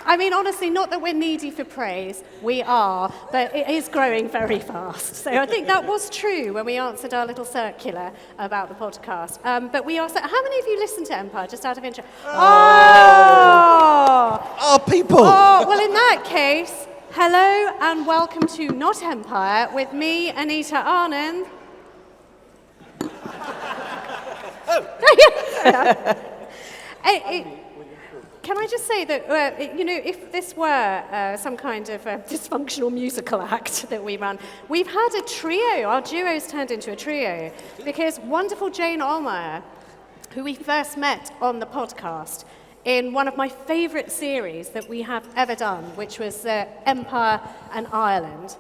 I mean, honestly, not that we're needy for praise. We are, but it is growing very fast. So I think that was true when we answered our little circular about the podcast. But we also, how many of you listen to Empire, just out of interest? Oh, people! Oh, well, in that case, hello and welcome to Not Empire with me, Anita Anand. Can I just say that, if this were some kind of dysfunctional musical act that we run, we've had a trio. Our duo's turned into a trio because wonderful Jane Ohlmeyer, who we first met on the podcast in one of my favourite series that we have ever done, which was Empire and Ireland.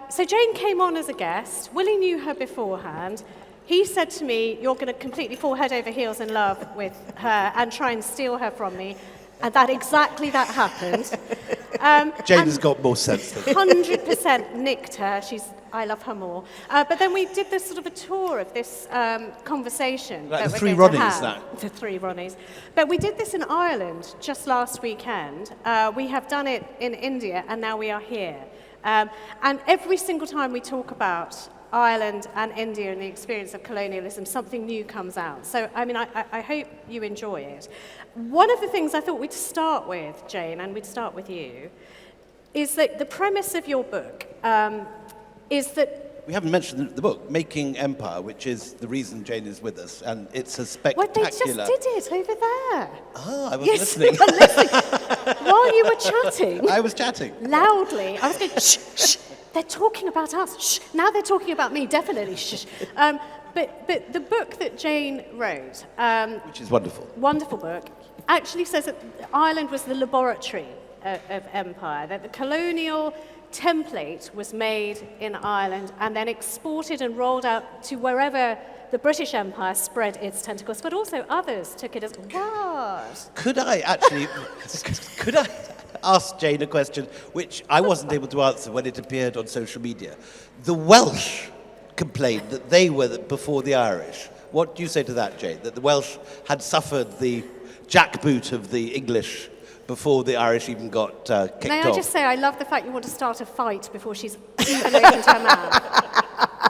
So Jane came on as a guest. Willie knew her beforehand. He said to me, you're going to completely fall head over heels in love with her and try and steal her from me. And that happened. Jane has got more sense than 100% nicked her. I love her more. But then we did this sort of a tour of this conversation. Like that the we're three going to Ronnies, have. that. The three Ronnies. But we did this in Ireland just last weekend. We have done it in India, and now we are here. And every single time we talk about Ireland and India and the experience of colonialism, something new comes out. So, I mean, I hope you enjoy it. One of the things I thought we'd start with, Jane, and we'd start with you, is that the premise of your book is that... We haven't mentioned the book, Making Empire, which is the reason Jane is with us, and it's a spectacular... Well, they just did it over there. Ah, I was yes, listening. You were listening. While you were chatting... I was chatting. Loudly. I was going, shh, shh. They're talking about us. Shh. Now they're talking about me. Definitely. Shh. But the book that Jane wrote, which is wonderful. Wonderful book, actually says that Ireland was the laboratory of empire. That the colonial template was made in Ireland and then exported and rolled out to wherever the British Empire spread its tentacles, but also others took it as what? Could I ask Jane a question which I wasn't able to answer when it appeared on social media? The Welsh complained that they were before the Irish. What do you say to that, Jane? That the Welsh had suffered the jackboot of the English before the Irish even got kicked off? May I just say, I love the fact you want to start a fight before she's even opened her mouth.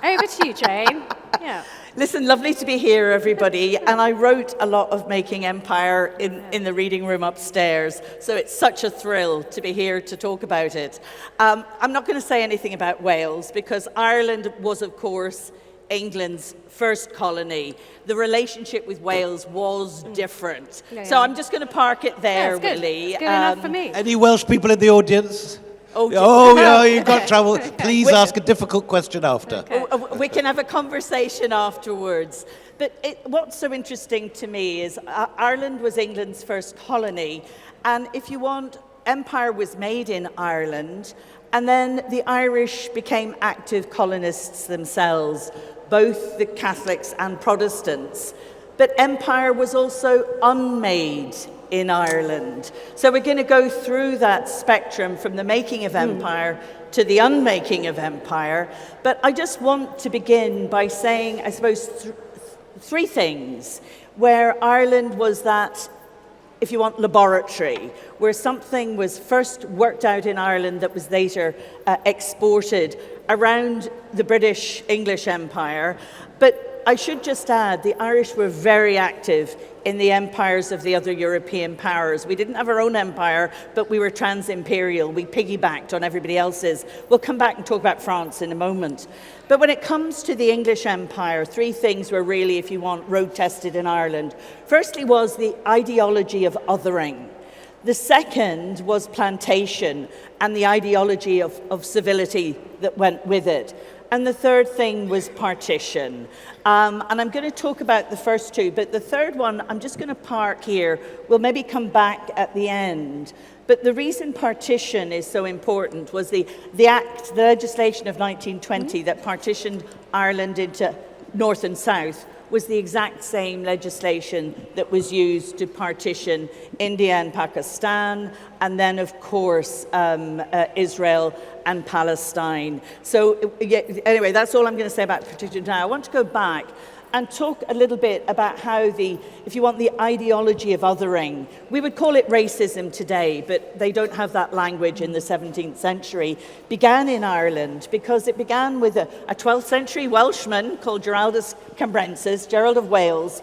Over to you, Jane. Yeah. Listen, lovely to be here, everybody. And I wrote a lot of Making Empire in the reading room upstairs. So it's such a thrill to be here to talk about it. I'm not going to say anything about Wales because Ireland was, of course, England's first colony. The relationship with Wales was different. Yeah. So I'm just going to park it there, Willie. It's good enough for me. Any Welsh people in the audience? Oh, you've got trouble. Please ask a difficult question after. Okay. We can have a conversation afterwards. But what's so interesting to me is Ireland was England's first colony. And if you want, empire was made in Ireland. And then the Irish became active colonists themselves, both the Catholics and Protestants. But empire was also unmade in Ireland. So we're going to go through that spectrum from the making of empire to the unmaking of empire. But I just want to begin by saying, I suppose, three things where Ireland was that, if you want, laboratory, where something was first worked out in Ireland that was later exported around the British English Empire. But I should just add, the Irish were very active in the empires of the other European powers. We didn't have our own empire, but we were trans-imperial. We piggybacked on everybody else's. We'll come back and talk about France in a moment. But when it comes to the English Empire, three things were really, if you want, road-tested in Ireland. Firstly was the ideology of othering. The second was plantation and the ideology of civility that went with it. And the third thing was partition. And I'm going to talk about the first two, but the third one, I'm just going to park here. We'll maybe come back at the end. But the reason partition is so important was the legislation of 1920 that partitioned Ireland into North and South was the exact same legislation that was used to partition India and Pakistan, and then, of course, Israel and Palestine. So, anyway, that's all I'm going to say about partition now. I want to go back and talk a little bit about how if you want, the ideology of othering, we would call it racism today, but they don't have that language in the 17th century, began in Ireland because it began with a 12th century Welshman called Geraldus Cambrensis, Gerald of Wales,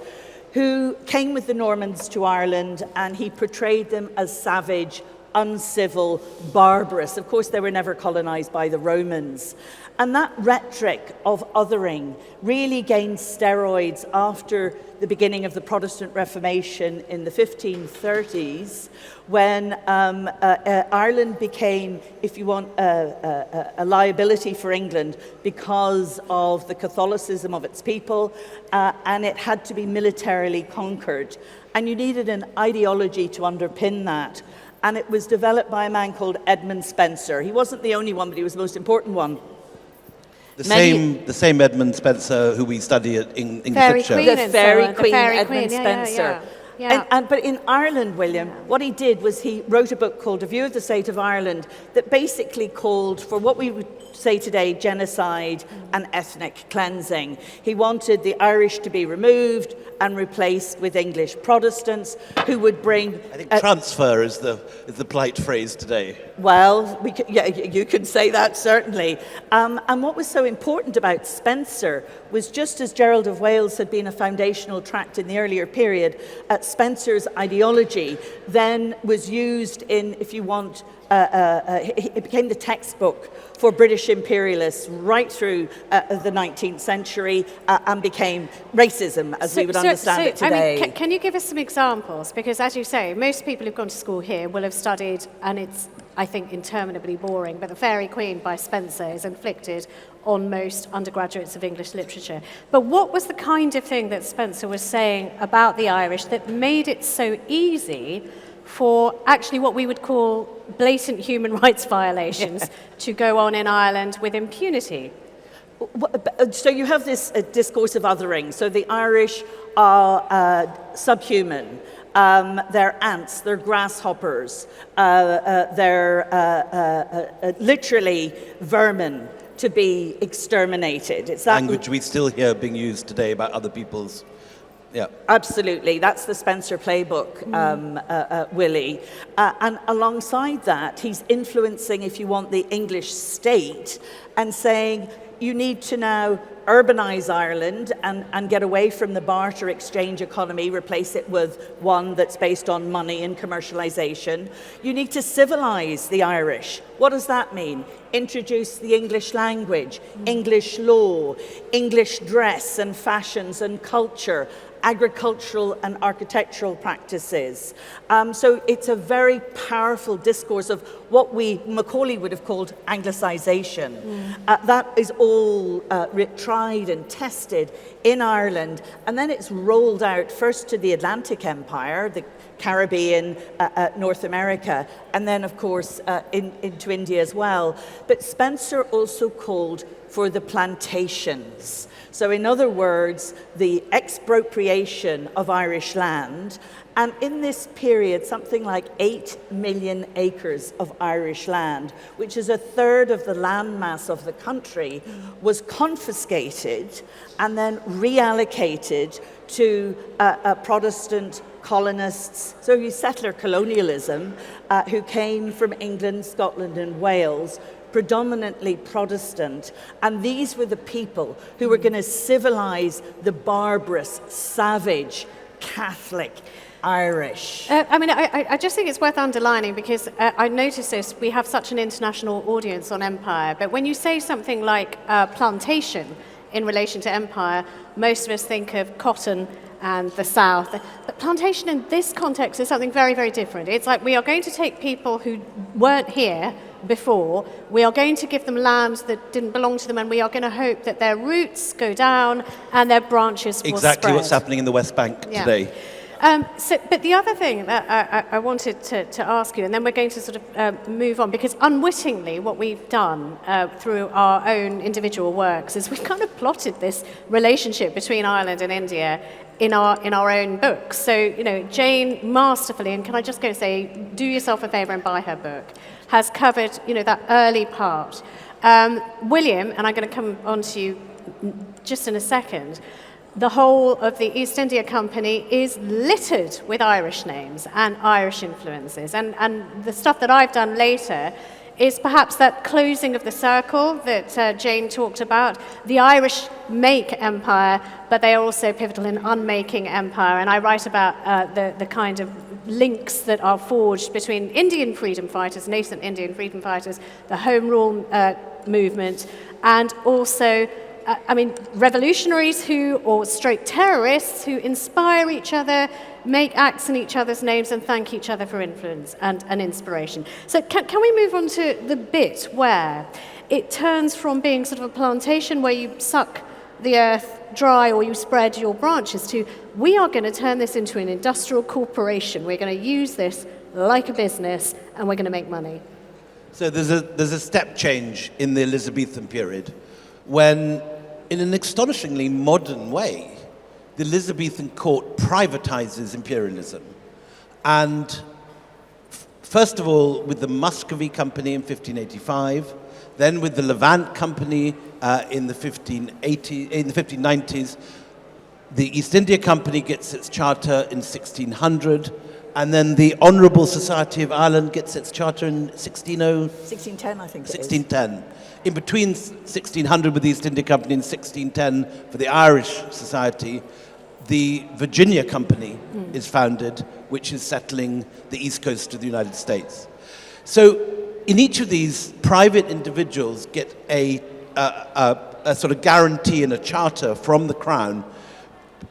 who came with the Normans to Ireland, and he portrayed them as savage, uncivil, barbarous. Of course, they were never colonized by the Romans. And that rhetoric of othering really gained steroids after the beginning of the Protestant Reformation in the 1530s, when Ireland became, if you want, a liability for England because of the Catholicism of its people, and it had to be militarily conquered. And you needed an ideology to underpin that. And it was developed by a man called Edmund Spenser. He wasn't the only one, but he was the most important one. The same Edmund Spenser who we study in English Fairy literature. Queen The Fairy Queen, Fairy Edmund Queen, Spenser. Yeah. But in Ireland, William, what he did was he wrote a book called A View of the State of Ireland that basically called for what we would say today genocide and ethnic cleansing. He wanted the Irish to be removed and replaced with English Protestants who would bring... I think transfer is the polite phrase today. Well, you can say that, certainly. And what was so important about Spenser was, just as Gerald of Wales had been a foundational tract in the earlier period, Spenser's ideology then was used in, if you want, it became the textbook for British imperialists right through the 19th century and became racism as we would understand it today. I mean, can you give us some examples? Because as you say, most people who've gone to school here will have studied, and it's, I think, interminably boring, but The Fairy Queen by Spenser is inflicted on most undergraduates of English literature. But what was the kind of thing that Spenser was saying about the Irish that made it so easy for actually what we would call blatant human rights violations to go on in Ireland with impunity? So you have this discourse of othering. So the Irish are subhuman. They're ants, they're grasshoppers, they're literally vermin to be exterminated. It's that language we still hear being used today about other people's... Yeah. Absolutely. That's the Spenser playbook, Willie. And alongside that, he's influencing, if you want, the English state and saying you need to now urbanize Ireland and get away from the barter exchange economy, replace it with one that's based on money and commercialization. You need to civilize the Irish. What does that mean? Introduce the English language, English law, English dress and fashions and culture, agricultural and architectural practices. So it's a very powerful discourse of what Macaulay would have called Anglicization. That is all tried and tested in Ireland, and then it's rolled out first to the Atlantic Empire, the Caribbean, North America, and then, of course, into India as well. But Spenser also called for the plantations. So in other words, the expropriation of Irish land. And in this period, something like 8 million acres of Irish land, which is a third of the landmass of the country, was confiscated and then reallocated to Protestant colonists, so you settler colonialism, who came from England, Scotland and Wales, predominantly Protestant, and these were the people who were going to civilize the barbarous, savage, Catholic Irish. I just think it's worth underlining, because I noticed this, we have such an international audience on empire, but when you say something like plantation in relation to empire, most of us think of cotton and the South. But plantation in this context is something very, very different. It's like we are going to take people who weren't here before, we are going to give them lands that didn't belong to them, and we are going to hope that their roots go down and their branches will spread. Exactly what's happening in the West Bank today. But the other thing that I wanted to ask you, and then we're going to sort of move on, because unwittingly what we've done through our own individual works is we've kind of plotted this relationship between Ireland and India in our own books. So, you know, Jane masterfully, and can I just go and say, do yourself a favour and buy her book, has covered, you know, that early part. William, and I'm going to come on to you just in a second, the whole of the East India Company is littered with Irish names and Irish influences. And the stuff that I've done later is perhaps that closing of the circle that Jane talked about. The Irish make empire, but they are also pivotal in unmaking empire. And I write about the kind of links that are forged between Indian freedom fighters, nascent Indian freedom fighters, the Home Rule movement, and also revolutionaries or stroke terrorists who inspire each other, make acts in each other's names, and thank each other for influence and inspiration. So can we move on to the bit where it turns from being sort of a plantation where you suck the earth dry or you spread your branches to, we are going to turn this into an industrial corporation. We're going to use this like a business, and we're going to make money. So there's a step change in the Elizabethan period when, in an astonishingly modern way, the Elizabethan court privatizes imperialism. And first of all, with the Muscovy Company in 1585, then with the Levant Company in the 1590s, the East India Company gets its charter in 1600, and then the Honourable Society of Ireland gets its charter in 1610, I think it is. 1610. In between 1600 with the East India Company and 1610 for the Irish Society, the Virginia Company is founded, which is settling the east coast of the United States. So in each of these, private individuals get a sort of guarantee and a charter from the Crown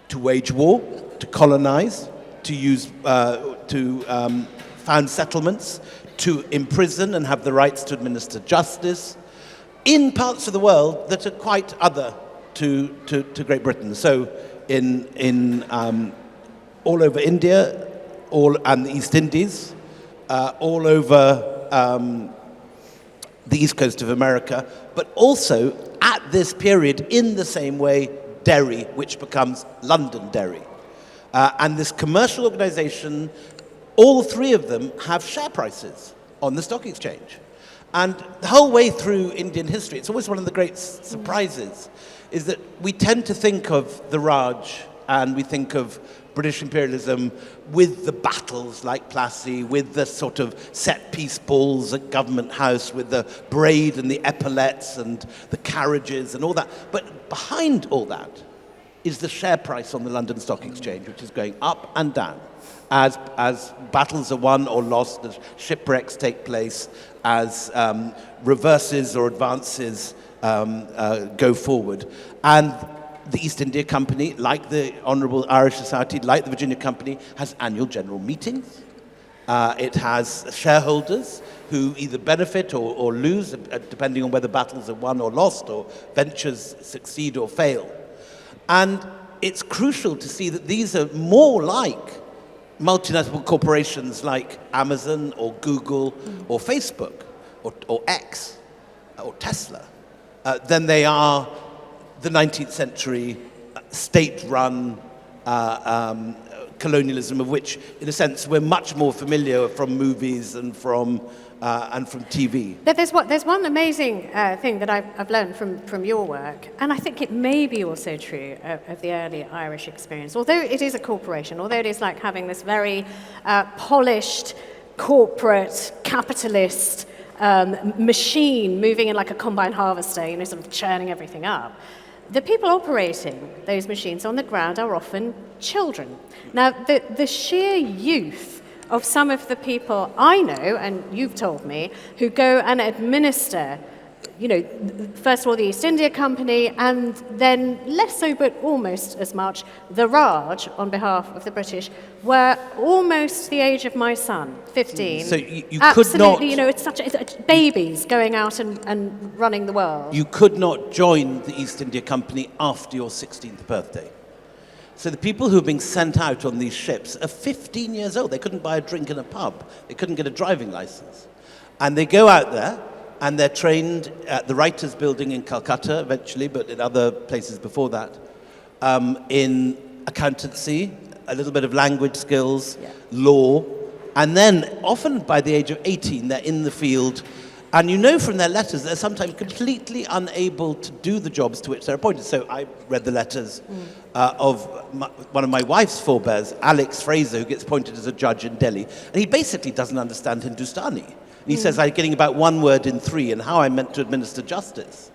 to wage war, to colonize, to use, found settlements, to imprison and have the rights to administer justice in parts of the world that are quite other to Great Britain. So in all over India, and the East Indies, all over the east coast of America, but also at this period, in the same way, Derry, which becomes Londonderry. And this commercial organization, all three of them have share prices on the stock exchange. And the whole way through Indian history, it's always one of the great surprises, is that we tend to think of the Raj and we think of British imperialism with the battles like Plassey, with the sort of set-piece balls at Government House, with the braid and the epaulettes and the carriages and all that. But behind all that is the share price on the London Stock Exchange, which is going up and down as battles are won or lost, as shipwrecks take place, as reverses or advances go forward. And the East India Company, like the Honourable Irish Society, like the Virginia Company, has annual general meetings. It has shareholders who either benefit or lose, depending on whether battles are won or lost, or ventures succeed or fail. And it's crucial to see that these are more like multinational corporations like Amazon or Google or Facebook or X or Tesla than they are the 19th century state-run colonialism, of which, in a sense, we're much more familiar from movies and from TV. There's one amazing thing that I've learned from your work, and I think it may be also true of the early Irish experience. Although it is a corporation, although it is like having this very polished corporate capitalist machine moving in like a combine harvester, sort of churning everything up, the people operating those machines on the ground are often children. Now, the sheer youth of some of the people I know, and you've told me, who go and administer, first of all, the East India Company, and then less so, but almost as much, the Raj, on behalf of the British, were almost the age of my son, 15. So you absolutely, could not... it's babies going out and running the world. You could not join the East India Company after your 16th birthday. So the people who are being sent out on these ships are 15 years old. They couldn't buy a drink in a pub. They couldn't get a driving license. And they go out there, and they're trained at the Writers' Building in Calcutta eventually, but in other places before that, in accountancy, a little bit of language skills, law, and then often by the age of 18, they're in the field And you know from their letters they're sometimes completely unable to do the jobs to which they're appointed. So I read the letters of one of my wife's forebears, Alex Fraser, who gets appointed as a judge in Delhi. And he basically doesn't understand Hindustani. And he says, I'm getting about one word in three and how I'm meant to administer justice.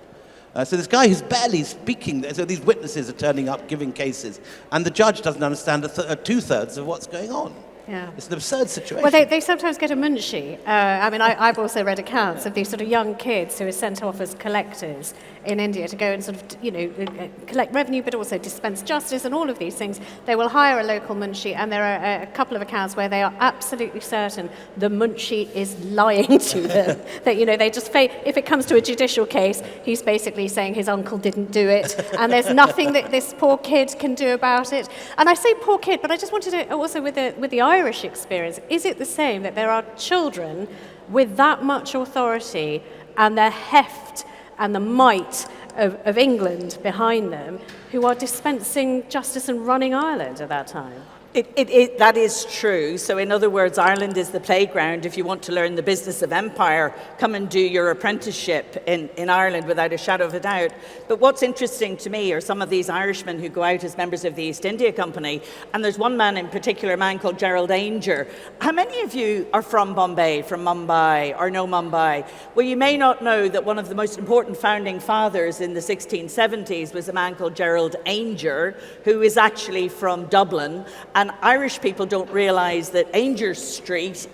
So this guy who's barely speaking, so these witnesses are turning up, giving cases, and the judge doesn't understand two-thirds of what's going on. Yeah. It's an absurd situation. Well, they sometimes get a munchie. I've also read accounts of these sort of young kids who are sent off as collectors in India to go and sort of, collect revenue, but also dispense justice and all of these things. They will hire a local munchie, and there are a couple of accounts where they are absolutely certain the munchie is lying to them. That, they just if it comes to a judicial case, he's basically saying his uncle didn't do it, and there's nothing that this poor kid can do about it. And I say poor kid, but I just wanted to also with the Irish experience, is it the same that there are children with that much authority and the heft and the might of England behind them who are dispensing justice and running Ireland at that time? That is true. So in other words, Ireland is the playground. If you want to learn the business of empire, come and do your apprenticeship in Ireland without a shadow of a doubt. But what's interesting to me are some of these Irishmen who go out as members of the East India Company. And there's one man in particular, a man called Gerald Ainger. How many of you are from Bombay, from Mumbai, or know Mumbai? Well, you may not know that one of the most important founding fathers in the 1670s was a man called Gerald Ainger, who is actually from Dublin. And Irish people don't realise that Ainger Street,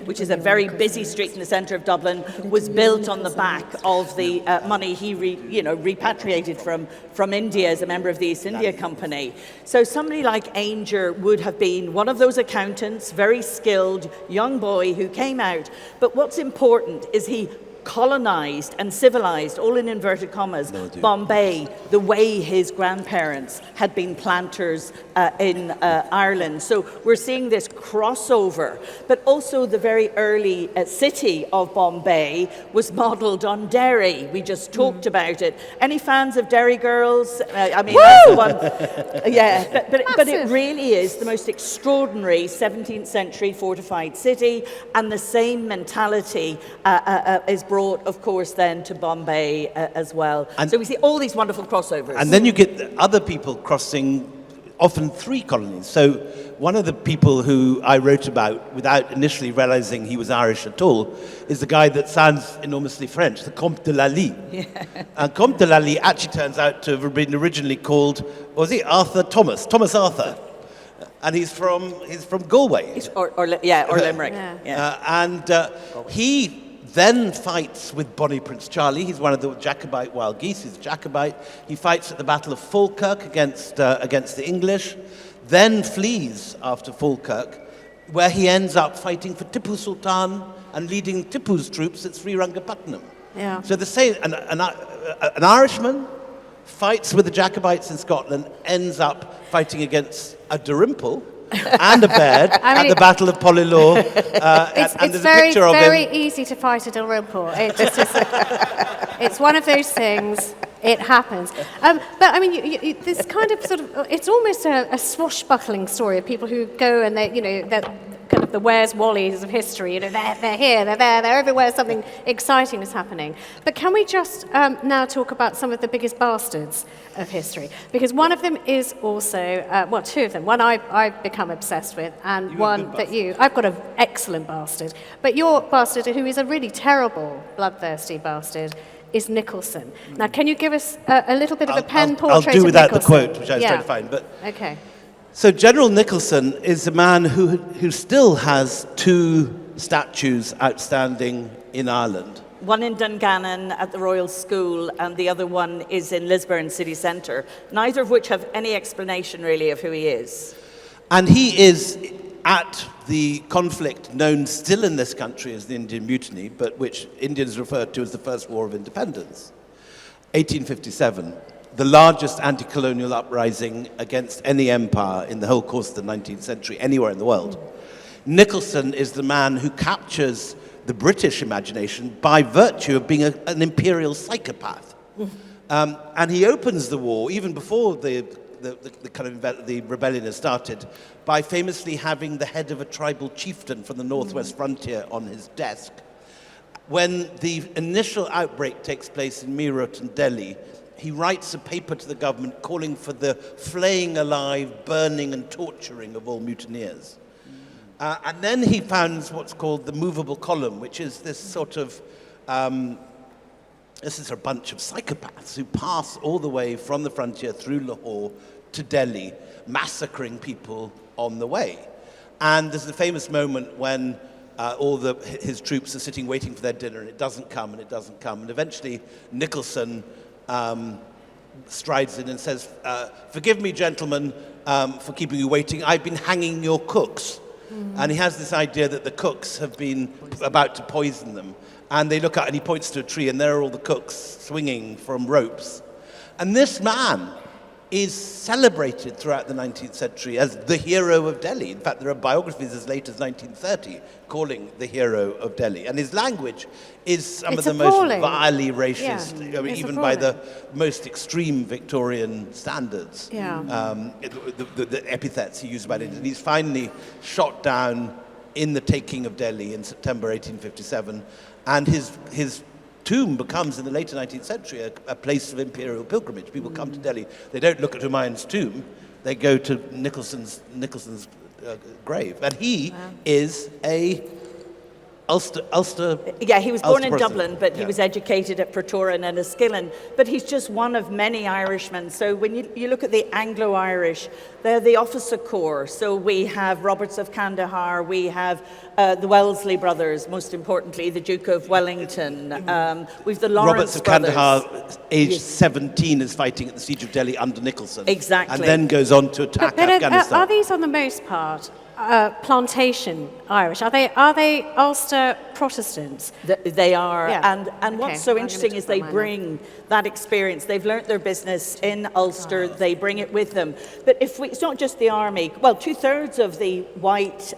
which is a very busy street in the centre of Dublin, was built on the back of the money he repatriated from India as a member of the East India Company. So somebody like Ainger would have been one of those accountants, very skilled young boy who came out. But what's important is he colonized and civilized, all in inverted commas, Bombay, the way his grandparents had been planters in Ireland. So we're seeing this crossover, but also the very early city of Bombay was modelled on Derry. We just talked about it. Any fans of Derry Girls? That's the one. Yeah, but it really is the most extraordinary 17th century fortified city, and the same mentality is brought, of course, then to Bombay as well. And so we see all these wonderful crossovers. And then you get other people crossing often three colonies. So one of the people who I wrote about without initially realizing he was Irish at all is the guy that sounds enormously French, the Comte de Lally. Yeah. And Comte de Lally actually turns out to have been originally called, Thomas Arthur. And he's from Galway. Or Limerick. Yeah. He then fights with Bonnie Prince Charlie. He's one of the Jacobite wild geese. He's a Jacobite. He fights at the Battle of Falkirk against the English, then flees after Falkirk, where he ends up fighting for Tipu Sultan and leading Tipu's troops at Srirangapatnam. Yeah. So an Irishman fights with the Jacobites in Scotland, ends up fighting against a Dalrymple and a Baird at the Battle of Pollilore. And there's a picture of him. It's very easy to fight a Dalrymple. It's one of those things. It happens. This kind of it's almost a swashbuckling story of people who go and they're kind of the Where's Wallies of history. They're here, they're there, they're everywhere. Something exciting is happening. But can we just now talk about some of the biggest bastards of history? Because one of them is also, two of them. One I've become obsessed with, and one that I've got an excellent bastard. But your bastard, who is a really terrible, bloodthirsty bastard, is Nicholson. Now, can you give us a little bit of a pen portrait of Nicholson? I'll do without the quote, which I was trying to find. But okay. So General Nicholson is a man who still has two statues outstanding in Ireland. One in Dungannon at the Royal School, and the other one is in Lisburn city centre, neither of which have any explanation really of who he is. And he is at the conflict known still in this country as the Indian Mutiny, but which Indians refer to as the First War of Independence, 1857. The largest anti-colonial uprising against any empire in the whole course of the 19th century, anywhere in the world. Nicholson is the man who captures the British imagination by virtue of being an imperial psychopath. And he opens the war, even before the rebellion has started, by famously having the head of a tribal chieftain from the northwest frontier on his desk, when the initial outbreak takes place in Meerut and Delhi, he writes a paper to the government calling for the flaying alive, burning and torturing of all mutineers. And then he founds what's called the movable column, which is this sort of, this is a bunch of psychopaths who pass all the way from the frontier through Lahore to Delhi, massacring people on the way. And there's a famous moment when his troops are sitting waiting for their dinner, and it doesn't come, and it doesn't come. And eventually Nicholson strides in and says, "Forgive me, gentlemen, for keeping you waiting. I've been hanging your cooks." And he has this idea that the cooks have been about to poison them. And they look out, and he points to a tree, and there are all the cooks swinging from ropes. And this man is celebrated throughout the 19th century as the hero of Delhi. In fact, there are biographies as late as 1930 calling the hero of Delhi. And his language is some of the appalling. most vilely racist, Yeah, I mean, it's even by the appalling. most extreme Victorian standards. Yeah. The epithets he used about it. And he's finally shot down in the taking of Delhi in September 1857. And his tomb becomes, in the later 19th century, a place of imperial pilgrimage. People come to Delhi. They don't look at Humayun's tomb. They go to Nicholson's grave. And he is a Ulster. Yeah, he was born in person. Dublin, but he was educated at Pretoria and Enniskillen. But he's just one of many Irishmen. So when you look at the Anglo-Irish, they're the officer corps. So we have Roberts of Kandahar, we have the Wellesley brothers, most importantly, the Duke of Wellington. We've the Lawrence Roberts of brothers. Kandahar, aged 17, is fighting at the Siege of Delhi under Nicholson. Exactly. And then goes on to attack But Afghanistan. are these, on the most part, plantation Irish? Are they Ulster Protestants? They are, Yeah. and Okay, what's so I'm gonna interesting talk is they about mine bring that experience. They've learnt their business in Ulster. They bring it with them. But it's not just the army. Well, 2/3 of the white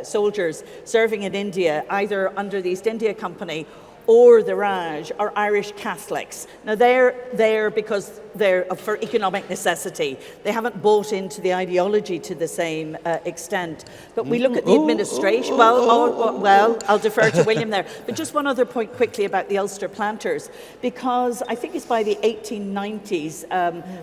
soldiers serving in India, either under the East India Company or the Raj, are Irish Catholics. Now they're there because they're for economic necessity. They haven't bought into the ideology to the same extent. But we look at the administration. Well, I'll defer to William there. But just one other point quickly about the Ulster planters, because I think it's by the 1890s,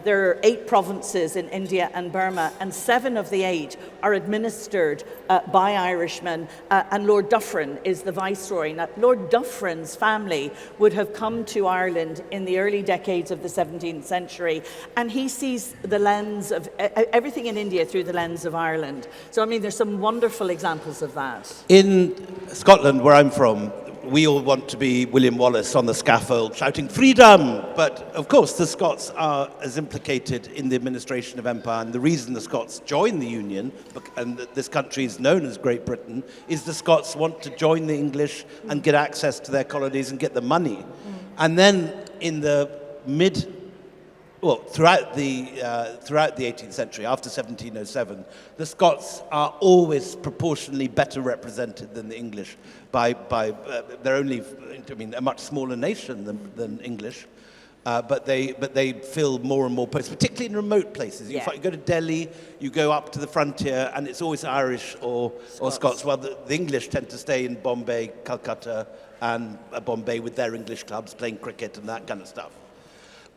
there are 8 provinces in India and Burma, and 7 of the 8 are administered by Irishmen, and Lord Dufferin is the viceroy. Now, Lord Dufferin's family would have come to Ireland in the early decades of the 17th century, and he sees the lens of everything in India through the lens of Ireland. So, I mean, there's some wonderful examples of that. In Scotland, where I'm from, we all want to be William Wallace on the scaffold shouting freedom, but of course the Scots are as implicated in the administration of empire, and the reason the Scots join the Union, and that this country is known as Great Britain, is the Scots want to join the English and get access to their colonies and get the money. And then in the throughout the 18th century, after 1707, the Scots are always proportionally better represented than the English. They're only, I mean, a much smaller nation than English, but they fill more and more posts, particularly in remote places. You go to Delhi, you go up to the frontier, and it's always Irish or Scots. Well, the English tend to stay in Bombay, Calcutta, and Bombay with their English clubs playing cricket and that kind of stuff.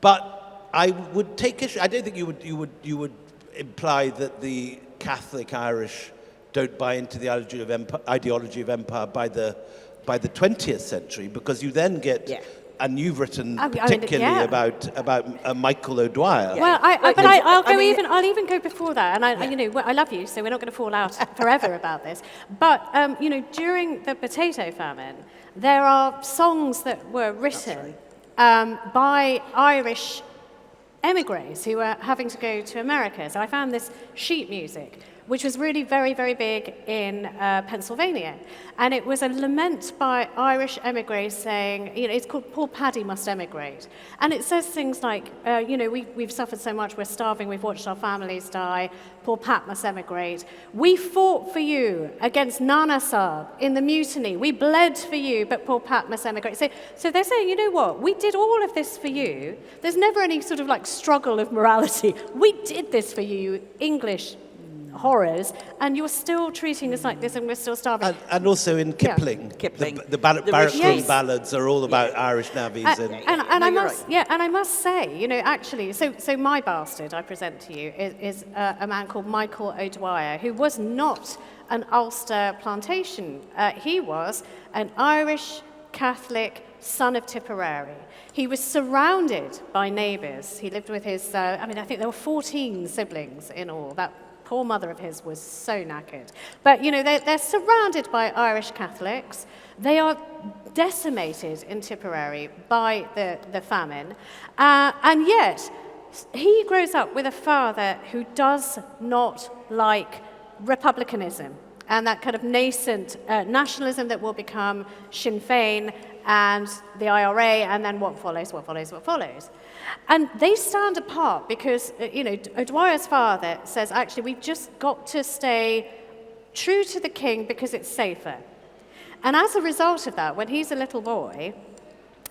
But I would take issue. I don't think you would imply that the Catholic Irish don't buy into the ideology of empire by the 20th century, because you then get, and you've written particularly about Michael O'Dwyer. Well, I'll even go before that, and I love you, so we're not going to fall out forever about this. But during the potato famine, there are songs that were written by Irish emigres who were having to go to America. So I found this sheet music, which was really very, very big in Pennsylvania. And it was a lament by Irish emigres saying, it's called Poor Paddy Must Emigrate. And it says things like, we've suffered so much, we're starving, we've watched our families die, poor Pat must emigrate. We fought for you against Nana Sahib in the mutiny. We bled for you, but poor Pat must emigrate. So they're saying, you know what, we did all of this for you. There's never any sort of struggle of morality. We did this for you, English horrors, and you're still treating us like this, and we're still starving. And also in Kipling, Kipling. the Barrack Room Yes. ballads are all about Irish navvies. And I must say, you know, actually, so my bastard I present to you is a man called Michael O'Dwyer, who was not an Ulster plantation. He was an Irish Catholic son of Tipperary. He was surrounded by neighbours. He lived with his, I think there were 14 siblings in all. That poor mother of his was so knackered. But, you know, they're surrounded by Irish Catholics. They are decimated in Tipperary by the famine. And yet, he grows up with a father who does not like republicanism and that kind of nascent nationalism that will become Sinn Féin and the IRA, and then what follows. And they stand apart because, you know, O'Dwyer's father says, actually, we've just got to stay true to the king because it's safer. And as a result of that, when he's a little boy,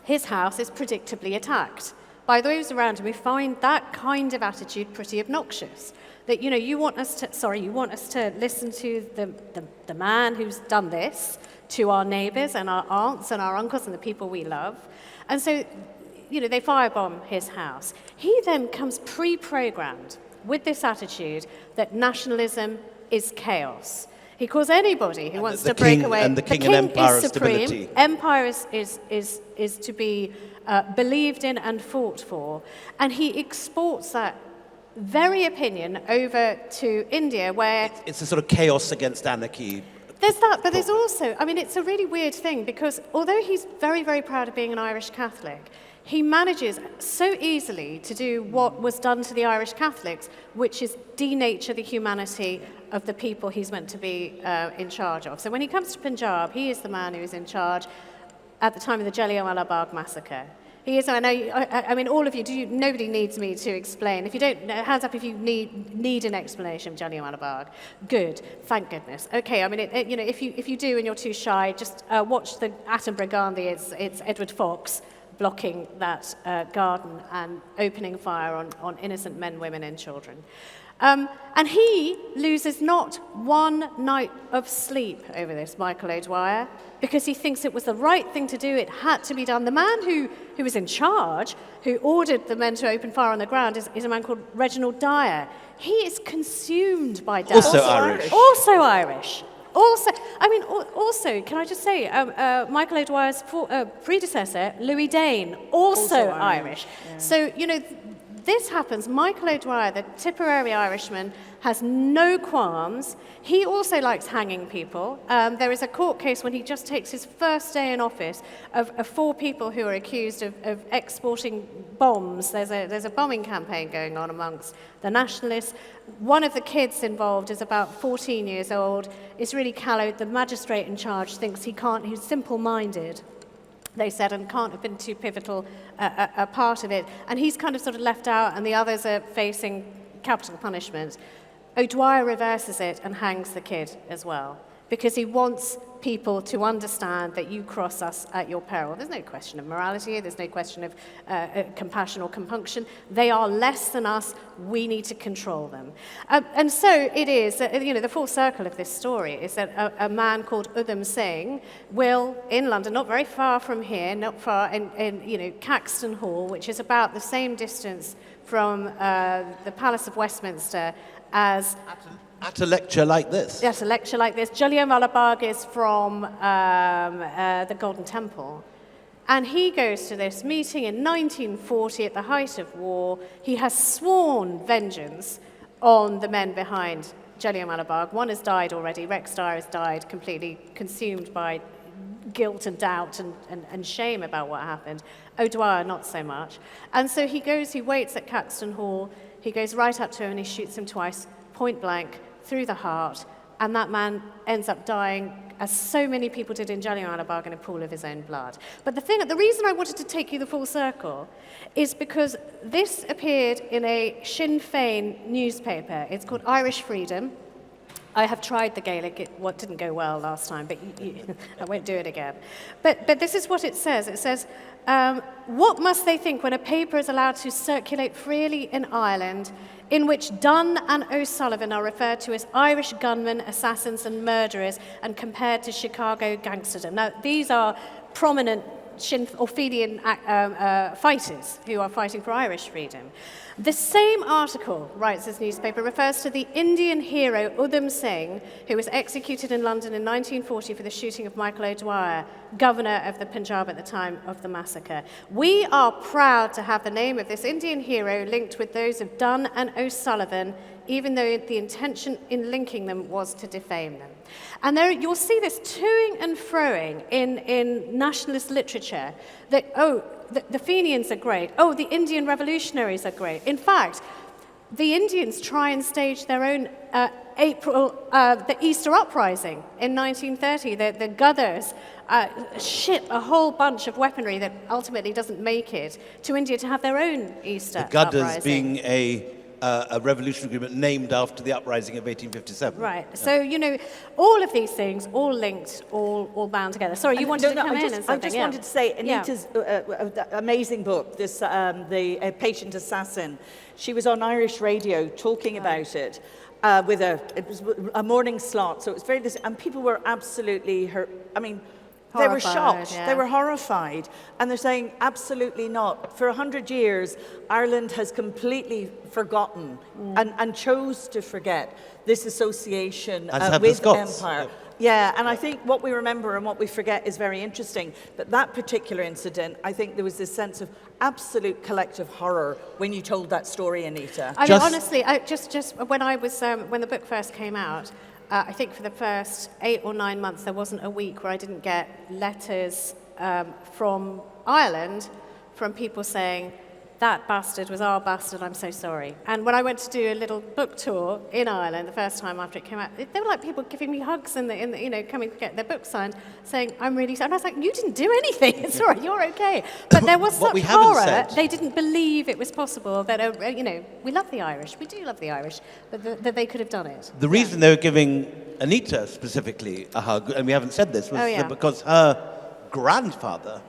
his house is predictably attacked by those around him who find that kind of attitude pretty obnoxious. That, you know, you want us to listen to the man who's done this, to our neighbours and our aunts and our uncles and the people we love. And so, you know, they firebomb his house. He then comes pre-programmed with this attitude that nationalism is chaos. He calls anybody who wants to break away. And the king and empire is of supreme. stability. Empire is to be believed in and fought for. And he exports that very opinion over to India, where It's a sort of chaos against anarchy. there's that, but there's also, I mean, it's a really weird thing because although he's very, very proud of being an Irish Catholic, he manages so easily to do what was done to the Irish Catholics, which is denature the humanity of the people he's meant to be in charge of. So when he comes to Punjab, he is the man who is in charge at the time of the Jallianwala Bagh massacre. He is, I mean, all of you, nobody needs me to explain. If you don't, hands up if you need an explanation of Jallianwala Bagh. Good, thank goodness. Okay, I mean, you know, if you do and you're too shy, just watch the Attenborough Gandhi. It's Edward Fox blocking that garden and opening fire on innocent men, women and children. And he loses not one night of sleep over this, Michael O'Dwyer, because he thinks it was the right thing to do. It had to be done. The man who was in charge, who ordered the men to open fire on the ground, is a man called Reginald Dyer. He is consumed by doubt. Also Irish. Also Irish. Also, can I just say, Michael O'Dwyer's predecessor, Louis Dane, also Irish. Yeah. So, you know, this happens. Michael O'Dwyer, the Tipperary Irishman, has no qualms. He also likes hanging people. There is a court case when he just takes his first day in office of 4 people who are accused of exporting bombs. There's a bombing campaign going on amongst the nationalists. One of the kids involved is about 14 years old, is really callowed. The magistrate in charge thinks he's simple-minded, they said, and can't have been too pivotal a part of it. And he's kind of sort of left out, and the others are facing capital punishment. O'Dwyer reverses it and hangs the kid as well, because he wants people to understand that you cross us at your peril. There's no question of morality, there's no question of compassion or compunction. They are less than us, we need to control them. And so it is, you know, the full circle of this story is that a man called Udham Singh will, in London, not very far from here, not far in you know, Caxton Hall, which is about the same distance from the Palace of Westminster as... At a lecture like this. Yes, a lecture like this. Jallianwala Bagh is from the Golden Temple. And he goes to this meeting in 1940 at the height of war. He has sworn vengeance on the men behind Jallianwala Bagh. One has died already. Rex Dyer has died, completely consumed by guilt and doubt and shame about what happened. O'Dwyer, not so much. And so he waits at Caxton Hall. He goes right up to him and he shoots him twice, point blank, through the heart, and that man ends up dying, as so many people did in Jallianwala Bagh, in a pool of his own blood. But the reason I wanted to take you the full circle is because this appeared in a Sinn Féin newspaper. It's called Irish Freedom. I have tried the Gaelic. It didn't go well last time, but I won't do it again. But this is what it says. It says, what must they think when a paper is allowed to circulate freely in Ireland in which Dunn and O'Sullivan are referred to as Irish gunmen, assassins, and murderers, and compared to Chicago gangsterdom. Now, these are prominent Orphean fighters who are fighting for Irish freedom. The same article, writes this newspaper, refers to the Indian hero Udham Singh, who was executed in London in 1940 for the shooting of Michael O'Dwyer, governor of the Punjab at the time of the massacre. We are proud to have the name of this Indian hero linked with those of Dunn and O'Sullivan, even though the intention in linking them was to defame them. And there, you'll see this toing and froing in nationalist literature that, the Fenians are great. The Indian revolutionaries are great. In fact, the Indians try and stage their own the Easter Uprising in 1930. The Guthers ship a whole bunch of weaponry that ultimately doesn't make it to India to have their own Easter Uprising. The Guthers uprising. being a revolutionary agreement named after the uprising of 1857. Right. Yeah. So, all of these things, all linked, all bound together. Sorry, you wanted to come in and something. I just wanted to say, Anita's amazing book, this the Patient Assassin. She was on Irish radio talking about it with it was a morning slot, so it was very, and people were absolutely they were shocked, yeah. They were horrified, and they're saying, absolutely not. For 100 years, Ireland has completely forgotten and chose to forget this association with empire. Yeah, and I think what we remember and what we forget is very interesting. But that particular incident, I think there was this sense of absolute collective horror when you told that story, Anita. I mean, honestly, just when I was when the book first came out, I think for the first 8 or 9 months, there wasn't a week where I didn't get letters from Ireland from people saying, that bastard was our bastard, I'm so sorry. And when I went to do a little book tour in Ireland the first time after it came out, there were like people giving me hugs and coming to get their book signed, saying, I'm really sorry. And I was like, you didn't do anything. It's all right, you're okay. But there was such horror, they didn't believe it was possible that, we love the Irish, we do love the Irish, but that they could have done it. The reason they were giving Anita specifically a hug, and we haven't said this, was because her grandfather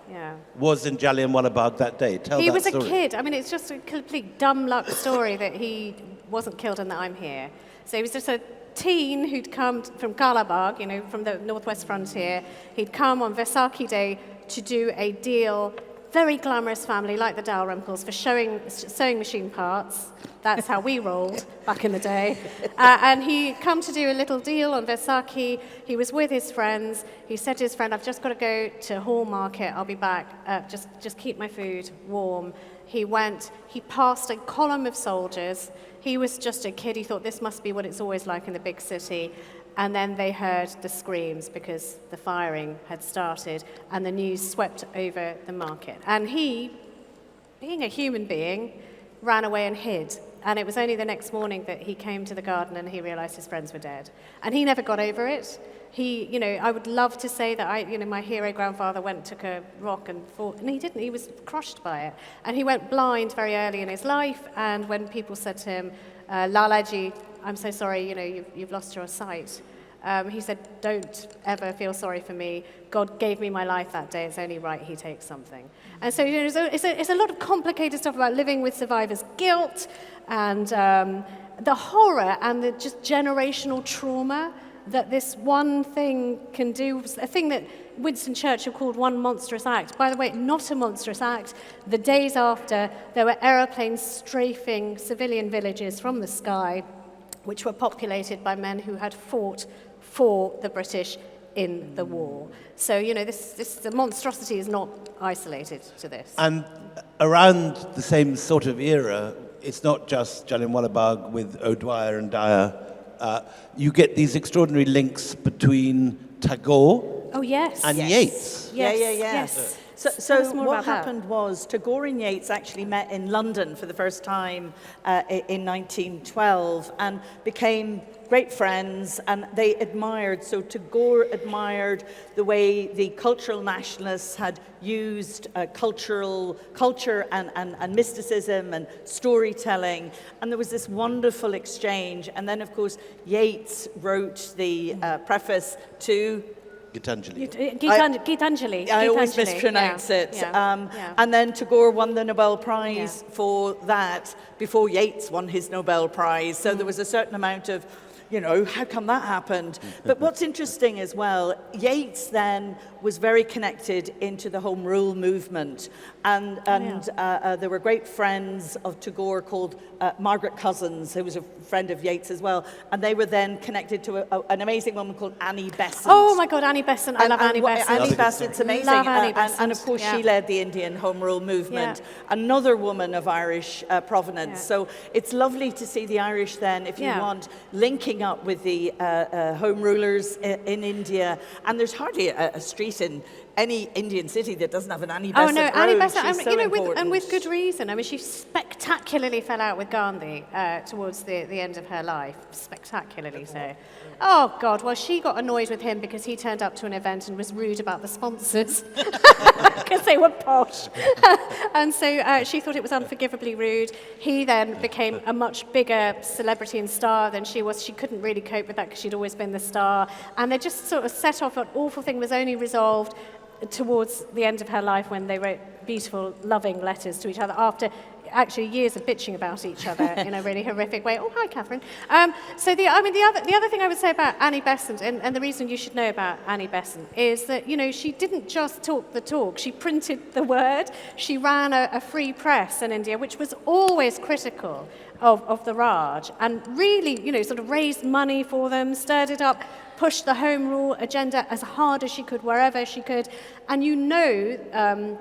was in Jallianwala Bagh that day. He was a kid. I mean, it's just a complete dumb luck story that he wasn't killed and that I'm here. So he was just a teen who'd come from Kalabagh, from the northwest frontier. He'd come on Vaisakhi Day to do a deal. Very glamorous family, like the Dalrymples, for sewing machine parts. That's how we rolled back in the day. And he'd come to do a little deal on Vaisakhi. He was with his friends. He said to his friend, I've just got to go to Hall Market. I'll be back. Just keep my food warm. He went. He passed a column of soldiers. He was just a kid. He thought this must be what it's always like in the big city. And then they heard the screams because the firing had started and the news swept over the market. And he, being a human being, ran away and hid. And it was only the next morning that he came to the garden and he realized his friends were dead. And he never got over it. He, I would love to say that my hero grandfather took a rock and fought, and he didn't. He was crushed by it. And he went blind very early in his life. And when people said to him, Lalaji, I'm so sorry, you've lost your sight. He said, don't ever feel sorry for me. God gave me my life that day. It's only right he takes something. And so it's a lot of complicated stuff about living with survivors' guilt and the horror and the just generational trauma that this one thing can do, a thing that Winston Churchill called one monstrous act. By the way, not a monstrous act. The days after, there were aeroplanes strafing civilian villages from the sky, which were populated by men who had fought for the British in the war. So, the monstrosity is not isolated to this. And around the same sort of era, it's not just Jallianwala Bagh with O'Dwyer and Dyer. You get these extraordinary links between Tagore and Yeats. Yes. So what happened was Tagore and Yeats actually met in London for the first time in 1912 and became great friends, and they admired, so Tagore admired the way the cultural nationalists had used culture and mysticism and storytelling, and there was this wonderful exchange. And then, of course, Yeats wrote the preface to Gitanjali. Gitanjali. I always Gitanjali, mispronounce yeah, it. yeah. And then Tagore won the Nobel Prize for that before Yeats won his Nobel Prize. So there was a certain amount of, how come that happened? But what's interesting as well, Yeats then was very connected into the Home Rule movement. And there were great friends of Tagore called Margaret Cousins, who was a friend of Yeats as well. And they were then connected to an amazing woman called Annie Besant. Oh my God, Annie Besant. I love Annie Besant. Annie Besant's amazing. Love Annie Besant. And of course, she led the Indian Home Rule movement. Another woman of Irish provenance. So it's lovely to see the Irish then, if you want, linking up with the home rulers in India. And there's hardly a street in any Indian city that doesn't have an Annie Besant. Oh no, Annie Besant, She's so and with good reason. I mean, she spectacularly fell out with Gandhi towards the end of her life, spectacularly so. Oh God, well she got annoyed with him because he turned up to an event and was rude about the sponsors because they were posh. And so she thought it was unforgivably rude. He then became a much bigger celebrity and star than she was. She couldn't really cope with that because she'd always been the star. And they just sort of set off an awful thing was only resolved towards the end of her life when they wrote beautiful, loving letters to each other after actually years of bitching about each other in a really horrific way. Oh, hi, Catherine. So the other thing I would say about Annie Besant, and the reason you should know about Annie Besant, is that, she didn't just talk the talk. She printed the word. She ran a free press in India, which was always critical of the Raj, and really, sort of raised money for them, stirred it up, pushed the Home Rule agenda as hard as she could, wherever she could. And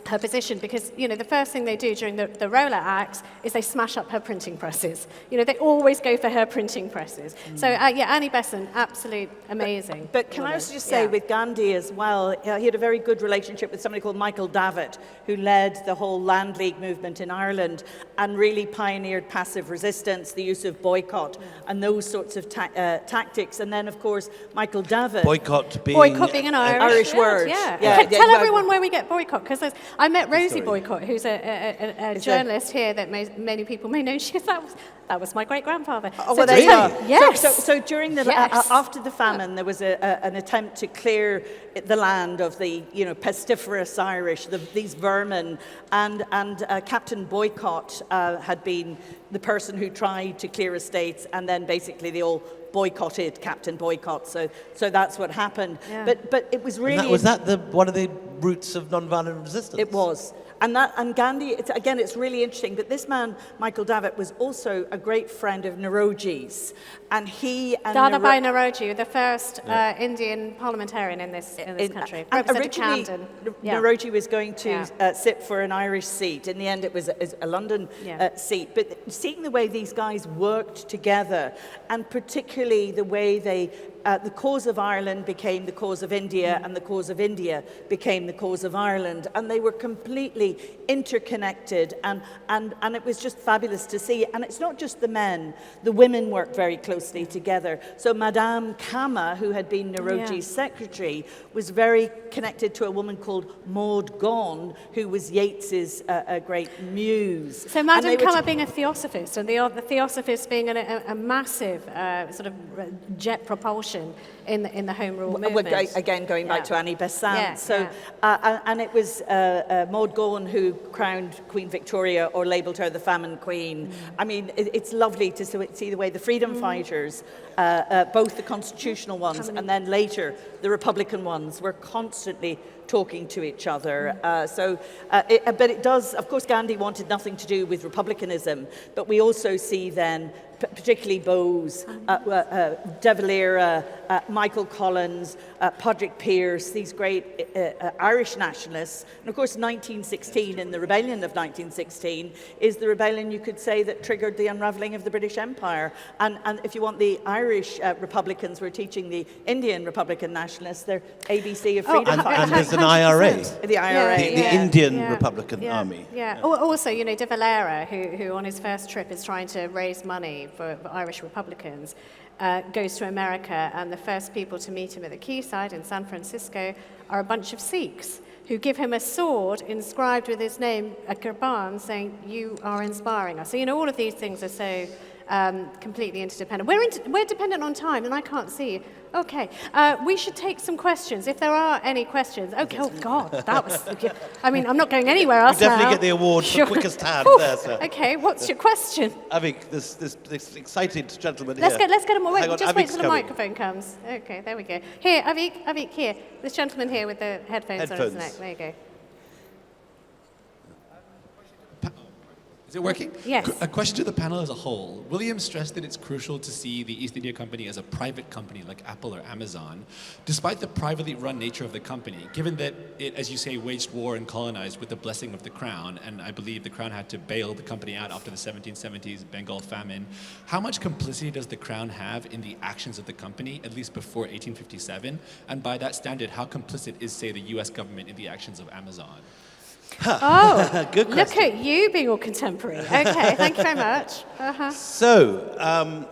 her position, because the first thing they do during the Roller Acts is they smash up her printing presses. They always go for her printing presses. So Annie Besant, absolute amazing. But can I also just say with Gandhi as well, he had a very good relationship with somebody called Michael Davitt, who led the whole Land League movement in Ireland and really pioneered passive resistance, the use of boycott and those sorts of tactics. And then, of course, Michael Davitt. Boycott being an an Irish word. Tell everyone where we get boycott, because I met Rosie Boycott, who's a journalist here that many people may know. That was my great-grandfather. Oh, well, there you go. Yes. So during after the famine, there was an attempt to clear the land of the pestiferous Irish, these vermin, and Captain Boycott had been the person who tried to clear estates, and then basically they all boycotted Captain Boycott. So that's what happened. Yeah. But it was really... Was that one of the roots of nonviolent resistance? It was. And Gandhi, it's really interesting, but this man, Michael Davitt, was also a great friend of Nauroji's. And he and Dadabhai Nauroji, the first Indian parliamentarian in this country. Originally, Nauroji was going to sit for an Irish seat. In the end, it was a London seat. But seeing the way these guys worked together, and particularly the way the cause of Ireland became the cause of India, and the cause of India became the cause of Ireland, and they were completely interconnected, and it was just fabulous to see. And it's not just the men; the women worked very closely together. So Madame Kama, who had been Nauroji's secretary, was very connected to a woman called Maud Gonne, who was Yeats's great muse. So Madame Kama being a theosophist, and the theosophist being a massive sort of jet propulsion in the Home Rule movement. Again, going back to Annie Besant. And it was Maud Gonne who crowned Queen Victoria, or labelled her the Famine Queen. I mean, it's lovely to see the way the freedom fighters, both the constitutional ones and then later the Republican ones, were constantly talking to each other. But it does, of course, Gandhi wanted nothing to do with republicanism, but we also see then particularly Bose, De Valera, Michael Collins, Padraig Pearse, these great Irish nationalists. And of course, 1916, in the rebellion of 1916, is the rebellion, you could say, that triggered the unravelling of the British Empire. And if you want, the Irish Republicans were teaching the Indian Republican nationalists their ABC of freedom. And there's an IRA. The IRA. The Indian Republican Army. Yeah. Also, De Valera, who on his first trip is trying to raise money for Irish Republicans, goes to America, and the first people to meet him at the quayside in San Francisco are a bunch of Sikhs who give him a sword inscribed with his name, a kirpan, saying, "You are inspiring us." So, all of these things are so completely interdependent. We're dependent on time, and I can't see you. Okay, we should take some questions, if there are any questions. Okay, oh God, that was, I mean, I'm not going anywhere else You definitely now. get the award Sure. for quickest hand there, sir. Okay, what's your question? Avik, this excited gentleman Let's here. get him away. Hang on, Just wait Avik's till the coming. microphone comes. Okay, there we go. Here, Avik, here. This gentleman here with the headphones on his neck. There you go. Is it working? Yes. A question to the panel as a whole. William stressed that it's crucial to see the East India Company as a private company like Apple or Amazon, despite the privately run nature of the company, given that it, as you say, waged war and colonized with the blessing of the crown, and I believe the crown had to bail the company out after the 1770s Bengal famine. How much complicity does the crown have in the actions of the company, at least before 1857? And by that standard, how complicit is, say, the US government in the actions of Amazon? Oh, Good look question. at you being all contemporary. Okay, thank you very much. So,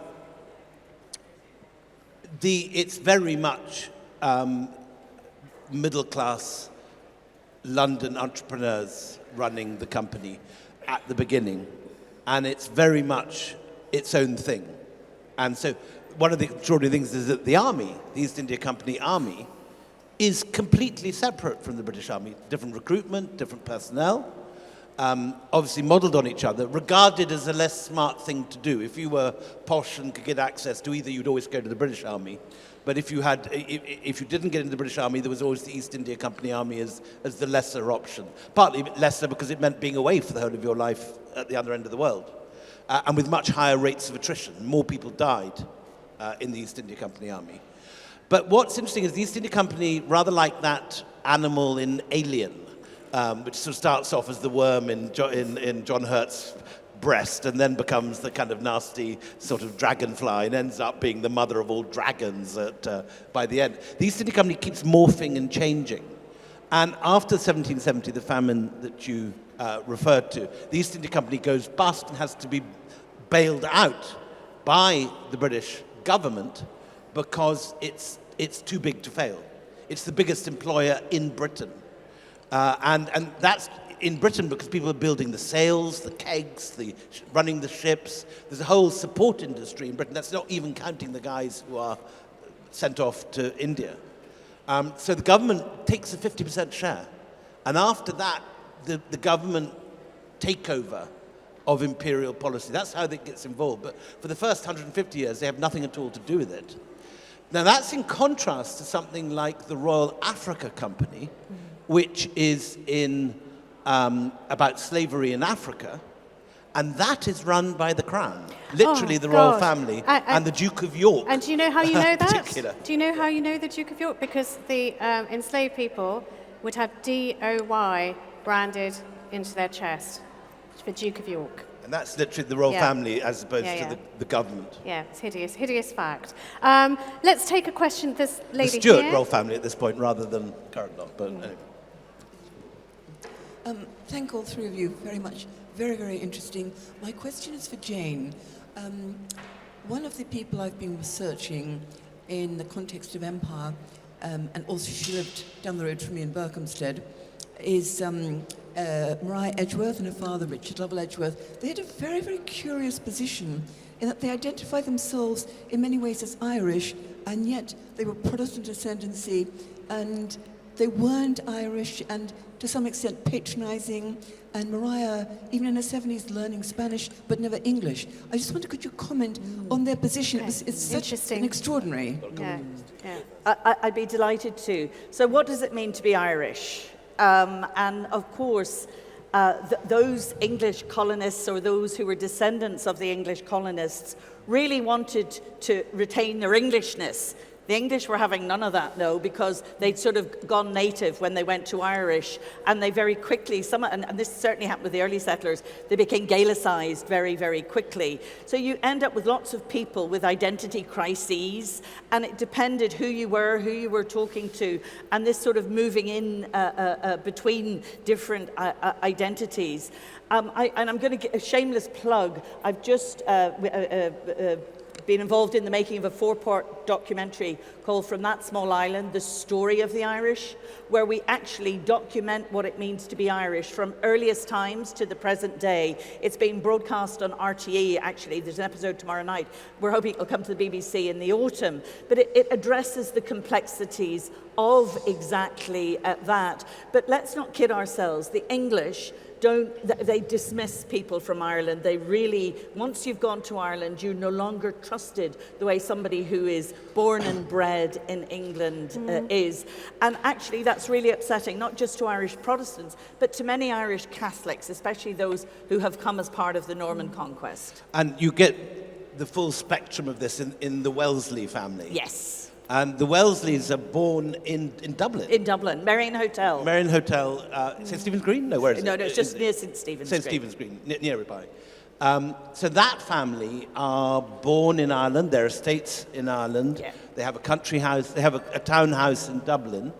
it's very much middle-class London entrepreneurs running the company at the beginning, and it's very much its own thing. And so one of the extraordinary things is that the army, the East India Company army, is completely separate from the British Army. Different recruitment, different personnel, obviously modelled on each other, regarded as a less smart thing to do. If you were posh and could get access to either, you'd always go to the British Army. But if you didn't get into the British Army, there was always the East India Company Army as the lesser option. Partly lesser because it meant being away for the whole of your life at the other end of the world. And with much higher rates of attrition. More people died in the East India Company Army. But what's interesting is the East India Company, rather like that animal in Alien, which sort of starts off as the worm in John Hurt's breast and then becomes the kind of nasty sort of dragonfly and ends up being the mother of all dragons by the end. The East India Company keeps morphing and changing. And after 1770, the famine that you referred to, the East India Company goes bust and has to be bailed out by the British government because it's too big to fail. It's the biggest employer in Britain. And that's in Britain because people are building the sails, the kegs, running the ships. There's a whole support industry in Britain. That's not even counting the guys who are sent off to India. So the government takes a 50% share. And after that, the government takeover of imperial policy. That's how it gets involved. But for the first 150 years, they have nothing at all to do with it. Now, that's in contrast to something like the Royal Africa Company, which is about slavery in Africa, and that is run by the Crown. Literally the royal family and the Duke of York. And do you know how you know that? particular. Do you know how you know the Duke of York? Because the enslaved people would have DOY branded into their chest for Duke of York. And that's literally the royal family as opposed to the government. Yeah, it's hideous fact. Let's take a question. This lady The Stuart here. royal family at this point rather than current lot, but anyway. Thank all three of you very much. Very, very interesting. My question is for Jane. One of the people I've been researching in the context of empire, and also she lived down the road from me in Berkhamsted, is Maria Edgeworth and her father, Richard Lovell Edgeworth. They had a very, very curious position in that they identify themselves in many ways as Irish, and yet they were Protestant ascendancy, and they weren't Irish, and to some extent patronizing, and Mariah, even in her 70s, learning Spanish, but never English. I just wonder, could you comment on their position? Okay. It's such an extraordinary. Yeah. I'd be delighted to. So what does it mean to be Irish? And of course, those English colonists or those who were descendants of the English colonists really wanted to retain their Englishness. The English were having none of that, though, because they'd sort of gone native when they went to Irish, and they very quickly, and this certainly happened with the early settlers, they became Gaelicized very, very quickly. So you end up with lots of people with identity crises, and it depended who you were talking to, and this sort of moving in between different identities. And I'm going to get a shameless plug. I've just been involved in the making of a 4-part documentary called From That Small Island, The Story of the Irish, where we actually document what it means to be Irish from earliest times to the present day. It's being broadcast on RTE, actually. There's an episode tomorrow night. We're hoping it'll come to the BBC in the autumn. But it addresses the complexities of exactly that. But let's not kid ourselves. The English they dismiss people from Ireland. They really, once you've gone to Ireland, you're no longer trusted the way somebody who is born and bred in England is. And actually, that's really upsetting, not just to Irish Protestants, but to many Irish Catholics, especially those who have come as part of the Norman conquest. And you get the full spectrum of this in the Wellesley family. Yes. And the Wellesleys are born in Dublin. In Dublin, Merrion Hotel. Merrion Hotel, St. Stephen's Green? No, where is it? No, it's just near St. Stephen's Green. St. Stephen's Green, nearby. So that family are born in Ireland. Their estates in Ireland. Yeah. They have a country house. They have a townhouse in Dublin.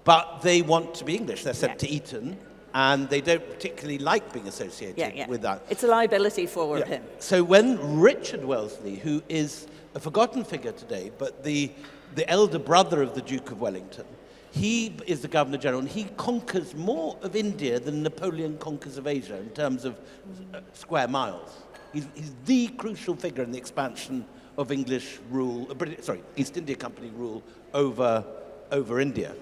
But they want to be English. They're sent to Eton. And they don't particularly like being associated with that. It's a liability for him. So when Richard Wellesley, who is a forgotten figure today, but the elder brother of the Duke of Wellington, he is the Governor General, and he conquers more of India than Napoleon conquers of Asia in terms of square miles. He's the crucial figure in the expansion of English rule, East India Company rule over India.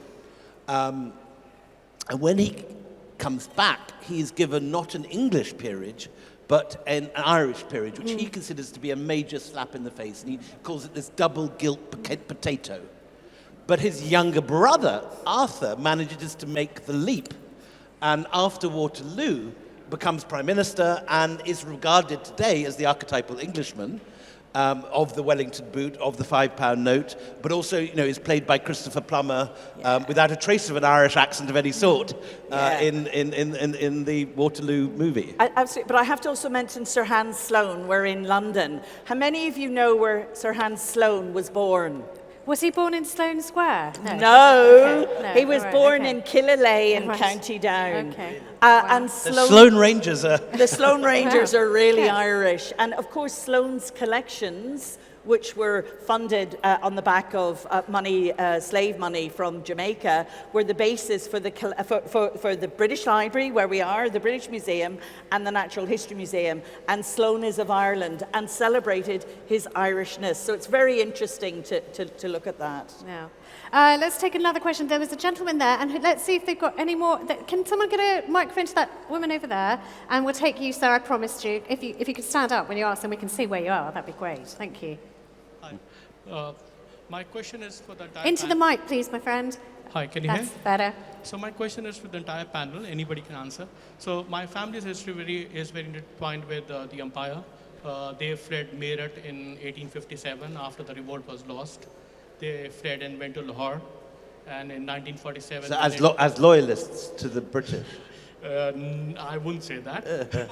And when he comes back, he is given not an English peerage, but an Irish peerage, which he considers to be a major slap in the face, and he calls it this double gilt potato. But his younger brother, Arthur, manages to make the leap, and after Waterloo becomes Prime Minister and is regarded today as the archetypal Englishman of the Wellington boot, of the £5 note, but also, is played by Christopher Plummer without a trace of an Irish accent of any sort in the Waterloo movie. Absolutely, but I have to also mention Sir Hans Sloane. We're in London. How many of you know where Sir Hans Sloane was born? Was he born in Sloane Square? No. Okay. He was born in Killalay in County Down. Okay. And The Sloane Rangers are... The Sloane Rangers are really Irish. And of course, Sloane's collections, which were funded on the back of slave money from Jamaica, were the basis for the British Library, where we are, the British Museum, and the Natural History Museum. And Sloane is of Ireland and celebrated his Irishness. So it's very interesting to look at that. Yeah. Let's take another question. There was a gentleman there, and let's see if they've got any more. Can someone get a microphone to that woman over there? And we'll take you, sir, I promised you. If you could stand up when you ask, and we can see where you are, that'd be great. Thank you. Hi. My question is for the entire Into the mic, please, my friend. Hi, can you hear? That's better. So my question is for the entire panel. Anybody can answer. So my family's history is very intertwined with the empire. They fled Meerut in 1857 after the revolt was lost. They fled and went to Lahore. And in 1947... So as loyalists to the British? I wouldn't say that. Okay.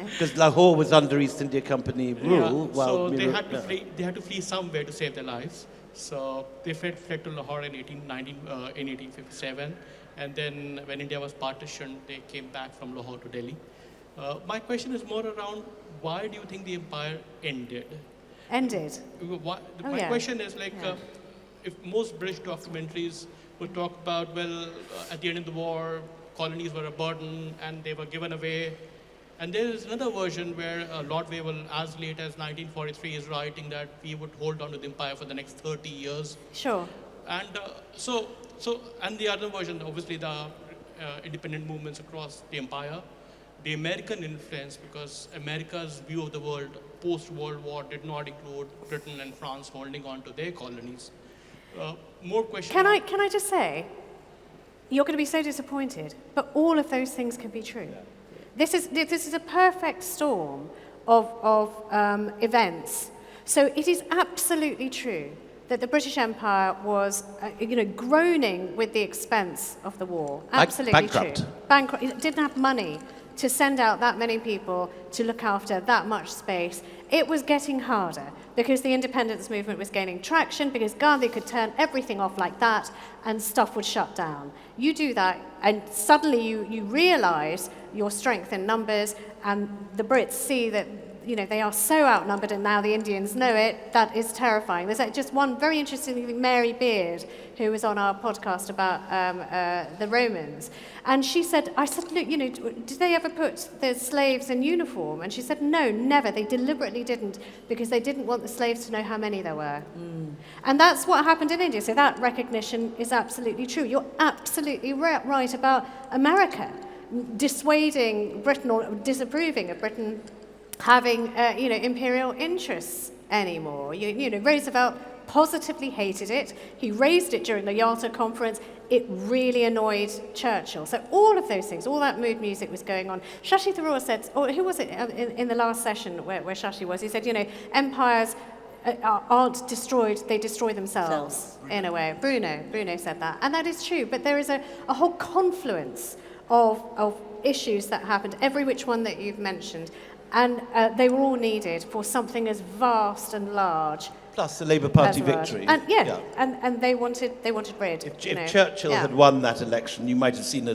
Because Lahore was under East India Company rule. So they had to flee somewhere to save their lives. So they fled to Lahore in 1857, and then when India was partitioned, they came back from Lahore to Delhi. My question is more around, why do you think the empire ended? Ended? My question is if most British documentaries would talk about, at the end of the war, colonies were a burden and they were given away. And there is another version where Lord Wavell, as late as 1943, is writing that we would hold on to the empire for the next 30 years. Sure. And and the other version, obviously the independent movements across the empire, the American influence, because America's view of the world post-World War did not include Britain and France holding on to their colonies. More questions. Can I just say, you're going to be so disappointed, but all of those things can be true. This is a perfect storm of events. So it is absolutely true that the British Empire was, groaning with the expense of the war. Absolutely bankrupt. True. Bankrupt. It didn't have money to send out that many people to look after that much space. It was getting harder because the independence movement was gaining traction, because Gandhi could turn everything off like that and stuff would shut down. You do that and suddenly you realize your strength in numbers, and the Brits see that they are so outnumbered, and now the Indians know it. That is terrifying. There's just one very interesting thing, Mary Beard, who was on our podcast about the Romans, and I said, look, did they ever put the slaves in uniform? And she said, no, never. They deliberately didn't, because they didn't want the slaves to know how many there were. And that's what happened in India. So that recognition is absolutely true. You're absolutely right about America dissuading Britain or disapproving of Britain having imperial interests anymore. Roosevelt positively hated it. He raised it during the Yalta Conference. It really annoyed Churchill. So all of those things, all that mood music was going on. Shashi Tharoor said, or who was it in the last session where Shashi was? He said, empires aren't destroyed, they destroy themselves in a way. Bruno said that. And that is true, but there is a whole confluence of issues that happened, every which one that you've mentioned, and they were all needed for something as vast and large. Plus the Labour Party victory. And and they wanted bread. If Churchill had won that election, you might have seen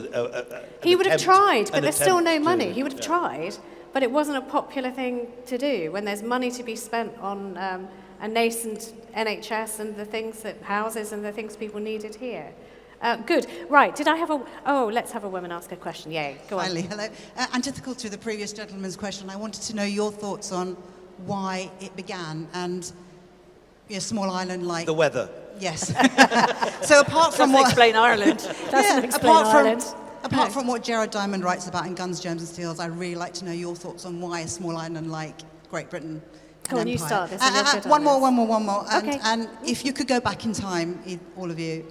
he would have tried, but there's still no money. He would have tried, but it wasn't a popular thing to do when there's money to be spent on a nascent NHS and the things houses and the things people needed here. Good. Right. Did I have let's have a woman ask a question. Yay. Go on. Finally, hello. Antithetical to the previous gentleman's question, I wanted to know your thoughts on why it began and a small island like... The weather. Yes. So apart from what... explain Ireland. Apart from what Gerard Diamond writes about in Guns, Germs and Steels, I'd really like to know your thoughts on why a small island like Great Britain... Come on, you start this. One more. Okay. And if you could go back in time, all of you,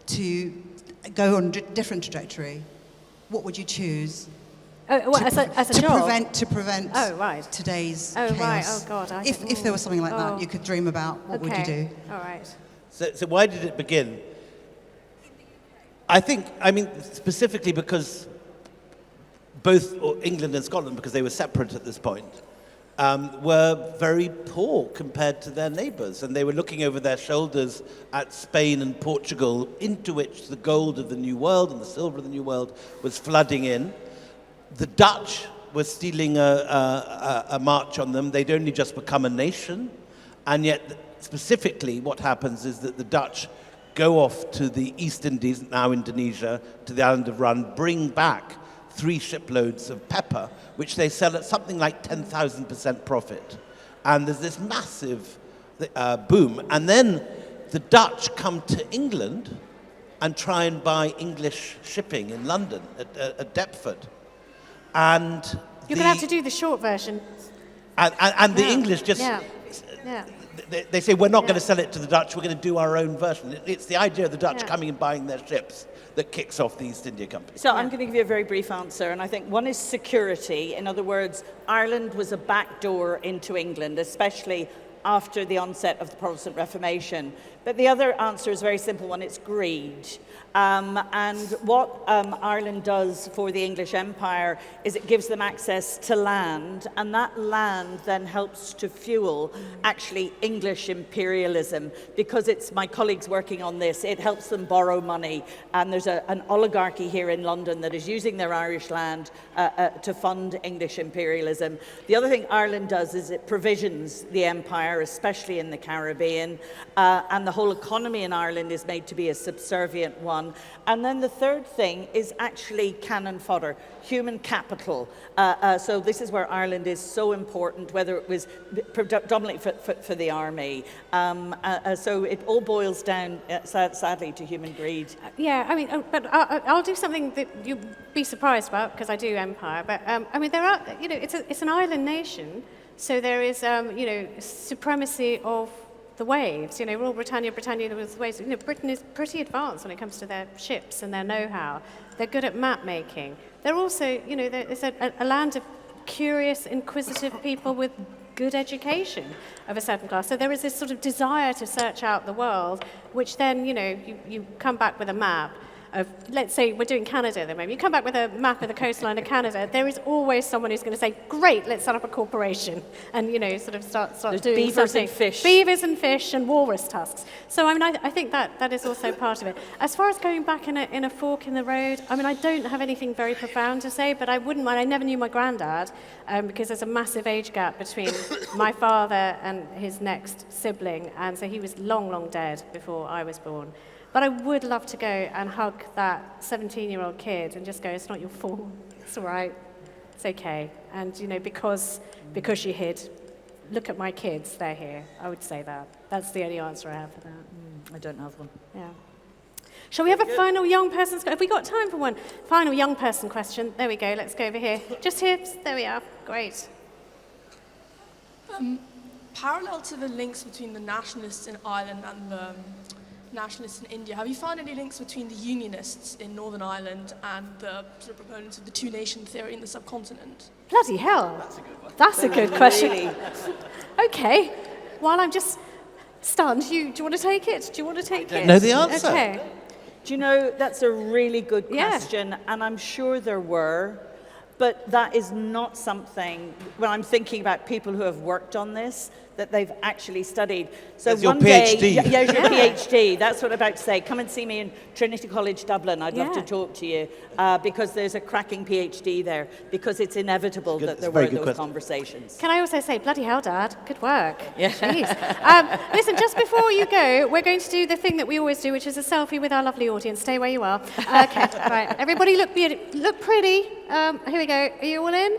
to go on a different trajectory, what would you choose? To prevent today's chaos. Right. Oh, God. If there was something like that you could dream about, what would you do? All right. So why did it begin? I mean, specifically because both England and Scotland, because they were separate at this point, were very poor compared to their neighbours, and they were looking over their shoulders at Spain and Portugal, into which the gold of the New World and the silver of the New World was flooding in. The Dutch were stealing a march on them. They'd only just become a nation, and yet specifically what happens is that the Dutch go off to the East Indies, now Indonesia, to the island of Run, bring back 3 shiploads of pepper, which they sell at something like 10,000% profit. And there's this massive boom. And then the Dutch come to England and try and buy English shipping in London at Deptford. And you're going to have to do the short version. And the English just... They say, we're not going to sell it to the Dutch, we're going to do our own version. It's the idea of the Dutch coming and buying their ships that kicks off the East India Company. So I'm going to give you a very brief answer, and I think one is security. In other words, Ireland was a backdoor into England, especially after the onset of the Protestant Reformation. But the other answer is a very simple one, it's greed. And what Ireland does for the English Empire is it gives them access to land, and that land then helps to fuel actually English imperialism, because it's my colleagues working on this. It helps them borrow money, and there's an oligarchy here in London that is using their Irish land to fund English imperialism. The other thing Ireland does is it provisions the empire, especially in the Caribbean, and the whole economy in Ireland is made to be a subservient one. And then the third thing is actually cannon fodder, human capital. So this is where Ireland is so important, whether it was predominantly for the army. So it all boils down, sadly, to human greed. Yeah, I mean, but I'll do something that you'll be surprised about, because I do empire. But I mean, there are, it's an island nation, so there is, supremacy of the waves. Rule Britannia, there was the waves. Britain is pretty advanced when it comes to their ships and their know-how. They're good at map making. They're also, there's a land of curious, inquisitive people with good education of a certain class. So there is this sort of desire to search out the world, which then, you come back with a map. let's say we're doing Canada at the moment. You come back with a map of the coastline of Canada, there is always someone who's going to say, great, let's set up a corporation and, sort of start There's doing beavers something. and fish. Beavers and fish and walrus tusks. So, I think that is also part of it. As far as going back in a fork in the road, I don't have anything very profound to say, but I wouldn't mind. I never knew my granddad because there's a massive age gap between my father and his next sibling, and so he was long, long dead before I was born. But I would love to go and hug that 17-year-old kid and just go, it's not your fault, it's all right, it's okay. And, because you hid, look at my kids, they're here. I would say that. That's the only answer I have for that. I don't have one. Yeah. Shall we have a final young person's question? Have we got time for one? Final young person question. There we go, let's go over here. Just here, there we are, great. Parallel to the links between the nationalists in Ireland and the nationalists in India, have you found any links between the unionists in Northern Ireland and the sort of proponents of the two-nation theory in the subcontinent? Bloody hell. That's a good question. Really? Okay. While I'm just stunned, do you want to take it? Do you want to take it? know the answer. Okay. Do you know, that's a really good Yeah. question, and I'm sure there were, but that is not something, when I'm thinking about people who have worked on this, that they've actually studied. So That's your one day, PhD. yeah, your PhD, that's what I'm about to say. Come and see me in Trinity College Dublin. I'd love to Yeah. talk to you, because there's a cracking PhD there, because it's inevitable Good- that it's there a very were good those question. conversations. Can I also say, bloody hell, Dad, good work. Yeah. Jeez. Listen, just before you go, we're going to do the thing that we always do, which is a selfie with our lovely audience. Stay where you are. Okay, right. Everybody look pretty. Here we go. Are you all in?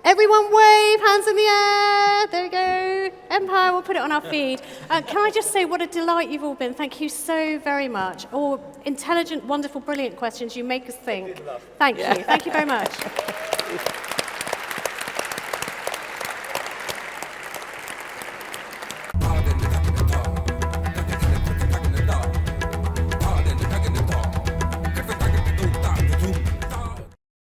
Everyone wave, hands in the air. There we go. Empire, we'll put it on our feed. Can I just say what a delight you've all been. Thank you so very much. All intelligent, wonderful, brilliant questions. You make us think. Thank you. Thank you very much.